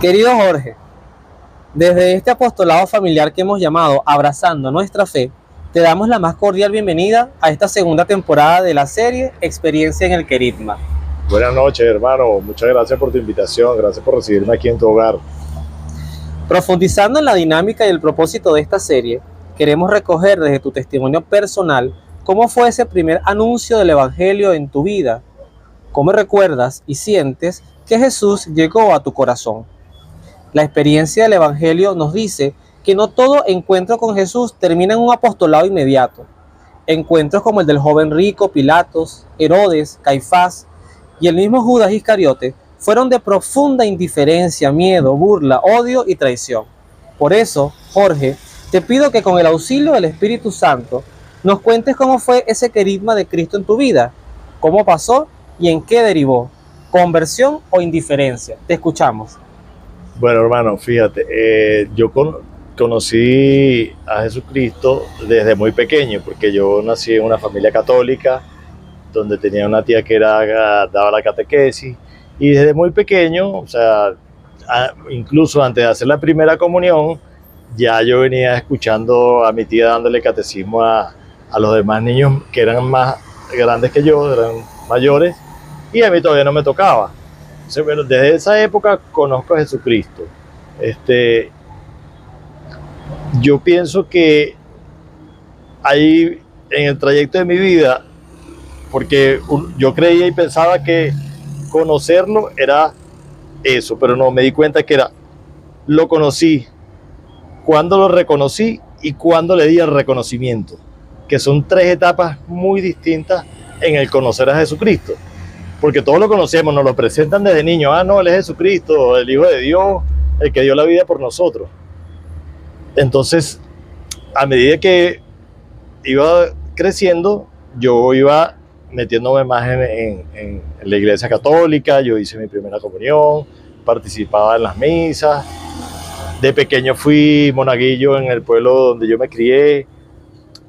Querido Jorge, desde este apostolado familiar que hemos llamado Abrazando Nuestra Fe, te damos la más cordial bienvenida a esta segunda temporada de la serie Experiencia en el Querigma. Buenas noches, hermano. Muchas gracias por tu invitación. Gracias por recibirme aquí en tu hogar. Profundizando en la dinámica y el propósito de esta serie, queremos recoger desde tu testimonio personal cómo fue ese primer anuncio del Evangelio en tu vida, cómo recuerdas y sientes que Jesús llegó a tu corazón. La experiencia del Evangelio nos dice que no todo encuentro con Jesús termina en un apostolado inmediato. Encuentros como el del joven rico, Pilatos, Herodes, Caifás y el mismo Judas Iscariote fueron de profunda indiferencia, miedo, burla, odio y traición. Por eso, Jorge, te pido que con el auxilio del Espíritu Santo nos cuentes cómo fue ese querigma de Cristo en tu vida, cómo pasó y en qué derivó, conversión o indiferencia. Te escuchamos. Bueno, hermano, fíjate, yo conocí a Jesucristo desde muy pequeño, porque yo nací en una familia católica, donde tenía una tía que daba la catequesis, y desde muy pequeño, o sea, incluso antes de hacer la primera comunión, ya yo venía escuchando a mi tía dándole catecismo a los demás niños que eran más grandes que yo, eran mayores, y a mí todavía no me tocaba. Entonces, bueno, desde esa época conozco a Jesucristo. Yo pienso que ahí en el trayecto de mi vida, porque yo creía y pensaba que conocerlo era eso, pero no, me di cuenta que lo conocí, cuando lo reconocí y cuando le di el reconocimiento, que son tres etapas muy distintas en el conocer a Jesucristo. Porque todos lo conocemos, nos lo presentan desde niños. No, Él es Jesucristo, el Hijo de Dios, el que dio la vida por nosotros. Entonces, a medida que iba creciendo, yo iba metiéndome más en la iglesia católica. Yo hice mi primera comunión, participaba en las misas. De pequeño fui monaguillo en el pueblo donde yo me crié.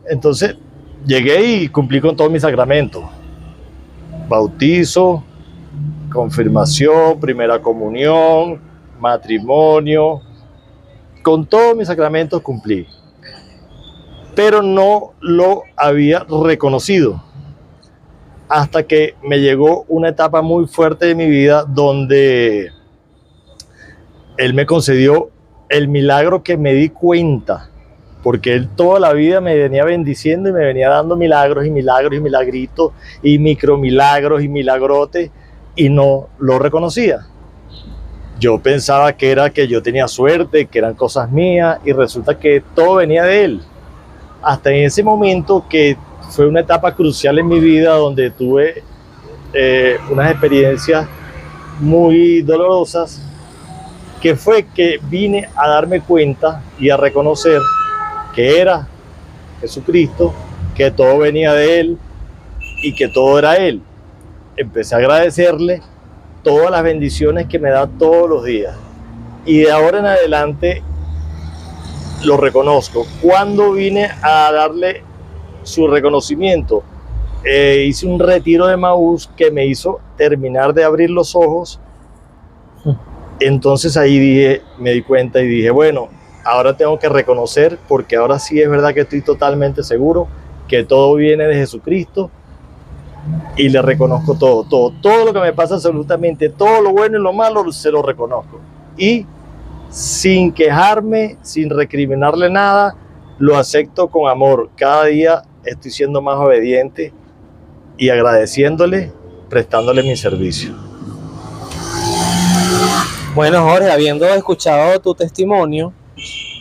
Entonces, llegué y cumplí con todos mis sacramentos. Bautizo, confirmación, primera comunión, matrimonio, con todos mis sacramentos cumplí, pero no lo había reconocido hasta que me llegó una etapa muy fuerte de mi vida donde Él me concedió el milagro que me di cuenta, porque Él toda la vida me venía bendiciendo y me venía dando milagros y milagros y milagritos y micromilagros y milagrotes, y no lo reconocía. Yo pensaba que era que yo tenía suerte, que eran cosas mías, y resulta que todo venía de Él. Hasta en ese momento, que fue una etapa crucial en mi vida, donde tuve unas experiencias muy dolorosas, que fue que vine a darme cuenta y a reconocer que era Jesucristo, que todo venía de Él y que todo era Él. Empecé a agradecerle todas las bendiciones que me da todos los días, y de ahora en adelante lo reconozco. Cuando vine a darle su reconocimiento, hice un retiro de Maús que me hizo terminar de abrir los ojos. Entonces ahí me di cuenta y dije, bueno, ahora tengo que reconocer, porque ahora sí es verdad que estoy totalmente seguro que todo viene de Jesucristo, y le reconozco todo lo que me pasa, absolutamente todo lo bueno y lo malo se lo reconozco, y sin quejarme, sin recriminarle nada, lo acepto con amor. Cada día estoy siendo más obediente y agradeciéndole, prestándole mi servicio. Bueno, Jorge, habiendo escuchado tu testimonio,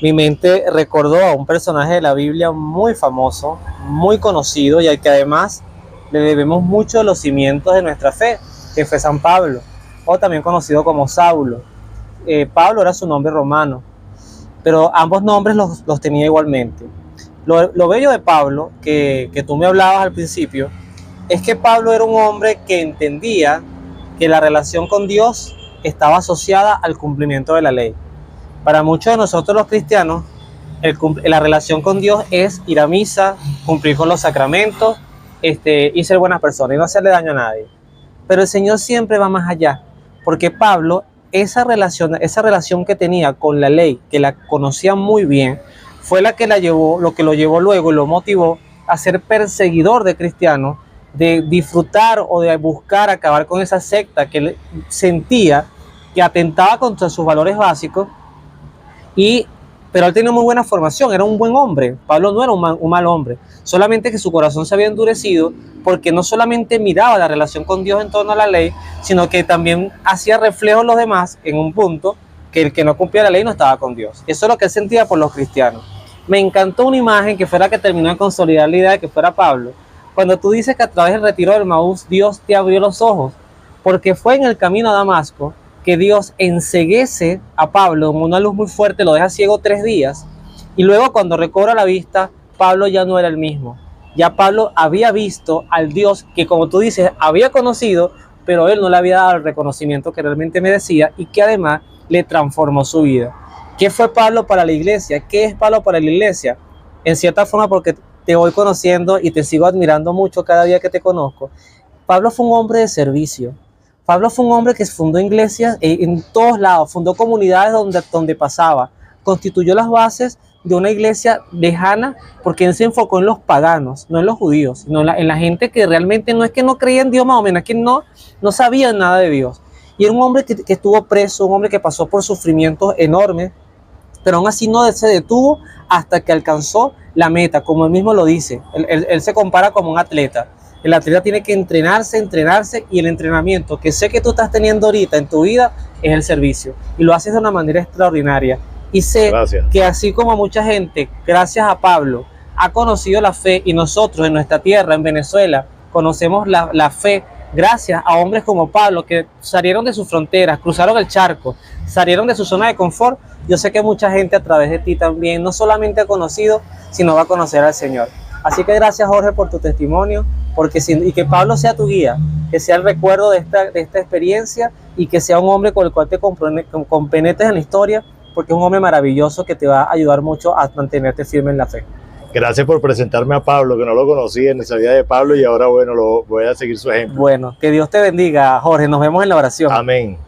mi mente recordó a un personaje de la Biblia muy famoso, muy conocido, y al que además le debemos mucho de los cimientos de nuestra fe, que fue San Pablo, o también conocido como Saulo. Pablo era su nombre romano, pero ambos nombres los tenía igualmente. Lo bello de Pablo, que tú me hablabas al principio, es que Pablo era un hombre que entendía que la relación con Dios estaba asociada al cumplimiento de la ley. Para muchos de nosotros los cristianos, la relación con Dios es ir a misa, cumplir con los sacramentos, y ser buenas personas y no hacerle daño a nadie. Pero el Señor siempre va más allá, porque Pablo esa relación que tenía con la ley, que la conocía muy bien, fue la que lo que lo llevó luego y lo motivó a ser perseguidor de cristianos, de disfrutar o de buscar acabar con esa secta que él sentía que atentaba contra sus valores básicos. Pero él tenía muy buena formación, era un buen hombre. Pablo no era un mal hombre, solamente que su corazón se había endurecido porque no solamente miraba la relación con Dios en torno a la ley, sino que también hacía reflejo en los demás en un punto que el que no cumplía la ley no estaba con Dios. Eso es lo que él sentía por los cristianos. Me encantó una imagen que fue la que terminó de consolidar la idea de que fuera Pablo. Cuando tú dices que a través del retiro del Maús Dios te abrió los ojos, porque fue en el camino a Damasco que Dios enceguece a Pablo con una luz muy fuerte, lo deja ciego 3 días, y luego cuando recobra la vista, Pablo ya no era el mismo. Ya Pablo había visto al Dios que, como tú dices, había conocido, pero él no le había dado el reconocimiento que realmente merecía y que además le transformó su vida. ¿Qué fue Pablo para la iglesia? ¿Qué es Pablo para la iglesia? En cierta forma, porque te voy conociendo y te sigo admirando mucho cada día que te conozco, Pablo fue un hombre de servicio. Pablo fue un hombre que fundó iglesias en todos lados, fundó comunidades donde pasaba, constituyó las bases de una iglesia lejana porque él se enfocó en los paganos, no en los judíos, sino en la gente que realmente no es que no creía en Dios más o menos, es que no sabían nada de Dios. Y era un hombre que estuvo preso, un hombre que pasó por sufrimientos enormes, pero aún así no se detuvo hasta que alcanzó la meta, como él mismo lo dice. Él se compara como un atleta. El atleta tiene que entrenarse, y el entrenamiento que sé que tú estás teniendo ahorita en tu vida es el servicio. Y lo haces de una manera extraordinaria. Y sé que así como mucha gente, gracias a Pablo, ha conocido la fe, y nosotros en nuestra tierra, en Venezuela, conocemos la fe gracias a hombres como Pablo, que salieron de sus fronteras, cruzaron el charco, salieron de su zona de confort. Yo sé que mucha gente a través de ti también no solamente ha conocido, sino va a conocer al Señor. Así que gracias, Jorge, por tu testimonio, y que Pablo sea tu guía, que sea el recuerdo de esta experiencia y que sea un hombre con el cual te compenetres en la historia, porque es un hombre maravilloso que te va a ayudar mucho a mantenerte firme en la fe. Gracias por presentarme a Pablo, que no lo conocía, ni sabía de Pablo, y ahora, bueno, voy a seguir su ejemplo. Bueno, que Dios te bendiga, Jorge. Nos vemos en la oración. Amén.